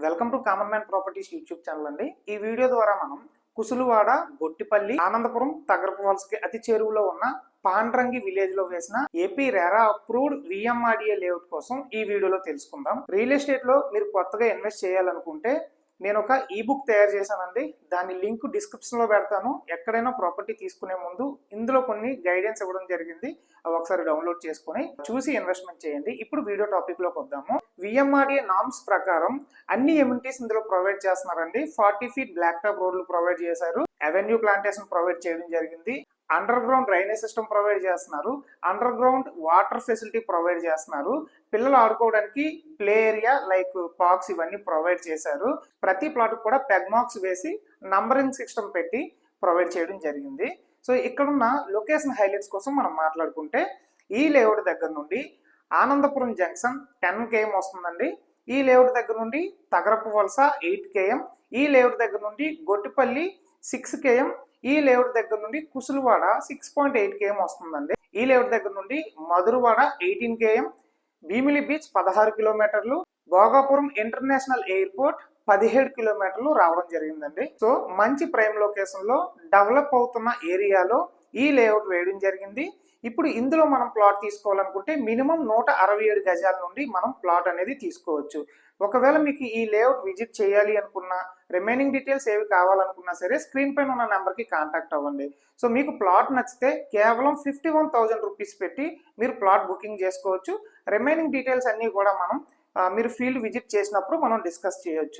Welcome to common man properties YouTube channel అండి. ఈ video ద్వారా మనం కుసులువాడ, గొట్టిపల్లి, ఆనందపురం, తగరపు వలసకి అతి చేరువలో ఉన్న పాండ్రంగి విలేజ్ లో వేసిన AP RERA approved VMRDA layout కోసం ఈ వీడియోలో తెలుసుకుందాం. రియల్ ఎస్టేట్ లో మీరు కొత్తగా ఇన్వెస్ట్ చేయాలనుకుంటే నేను ఒక ఈ బుక్ తయారు చేశానండి. దాని లింక్ డిస్క్రిప్షన్ లో పెడతాను. ఎక్కడైనా ప్రాపర్టీ తీసుకునే ముందు ఇందులో కొన్ని గైడెన్స్ ఇవ్వడం జరిగింది. అవి ఒకసారి డౌన్లోడ్ చేసుకుని చూసి ఇన్వెస్ట్మెంట్ చేయండి. ఇప్పుడు వీడియో టాపిక్ లోకి వద్దాము. విఎంఆర్డిఏ నామ్స్ ప్రకారం అన్ని ఎమ్యూనిటీస్ ఇందులో ప్రొవైడ్ చేస్తున్నారండి. 40 ఫీట్ బ్లాక్ టాప్ రోడ్లు ప్రొవైడ్ చేశారు. అవెన్యూ ప్లాంటేషన్ ప్రొవైడ్ చేయడం జరిగింది. Under ground drainage system provide చేస్తున్నారు. Under ground water facility provide చేస్తున్నారు. పిల్లలు ఆడుకోవడానికి ప్లే ఏరియా లైక్ పార్క్స్ ఇవన్నీ ప్రొవైడ్ చేశారు. ప్రతి ప్లాట్ కూడా పెగ్ మార్క్స్ వేసి నంబరింగ్ సిస్టమ్ పెట్టి ప్రొవైడ్ చేయడం జరిగింది. సో ఇక్కడున్న లొకేషన్ హైలైట్స్ కోసం మనం మాట్లాడుకుంటే ఈ లేఅవుట్ దగ్గర నుండి ఆనందపురం జంక్షన్ 10 km వస్తుందండి. ఈ లేఅవుట్ దగ్గర నుండి తగరపు వలస 8 km, ఈ లేఅవుట్ దగ్గర నుండి గొట్టిపల్లి 6 km, ఈ లేఅవుట్ దగ్గర నుండి కుసులువాడ 6.8 km వస్తుందండి. ఈ లేఅవుట్ దగ్గర నుండి మధురవాడ 18 km, భీమిలి బీచ్ 16 కిలోమీటర్లు, భోగాపురం ఇంటర్నేషనల్ ఎయిర్పోర్ట్ 17 కిలోమీటర్లు రావడం జరిగిందండి. సో మంచి ప్రైమ్ లొకేషన్ లో డెవలప్ అవుతున్న ఏరియాలో ఈ లేఅవుట్ వేయడం జరిగింది. ఇప్పుడు ఇందులో మనం ప్లాట్ తీసుకోవాలనుకుంటే మినిమం 167 గజాల నుండి మనం ప్లాట్ అనేది తీసుకోవచ్చు. ఒకవేళ మీకు ఈ లేఅవుట్ విజిట్ చేయాలి అనుకున్నా, రిమైనింగ్ డీటెయిల్స్ ఏవి కావాలనుకున్నా సరే స్క్రీన్ పైన ఉన్న నెంబర్కి కాంటాక్ట్ అవ్వండి. సో మీకు ప్లాట్ నచ్చితే కేవలం 51,000 రూపీస్ పెట్టి మీరు ప్లాట్ బుకింగ్ చేసుకోవచ్చు. రిమైనింగ్ డీటెయిల్స్ అన్నీ కూడా మనం మీరు ఫీల్డ్ విజిట్ చేసినప్పుడు మనం డిస్కస్ చేయొచ్చు.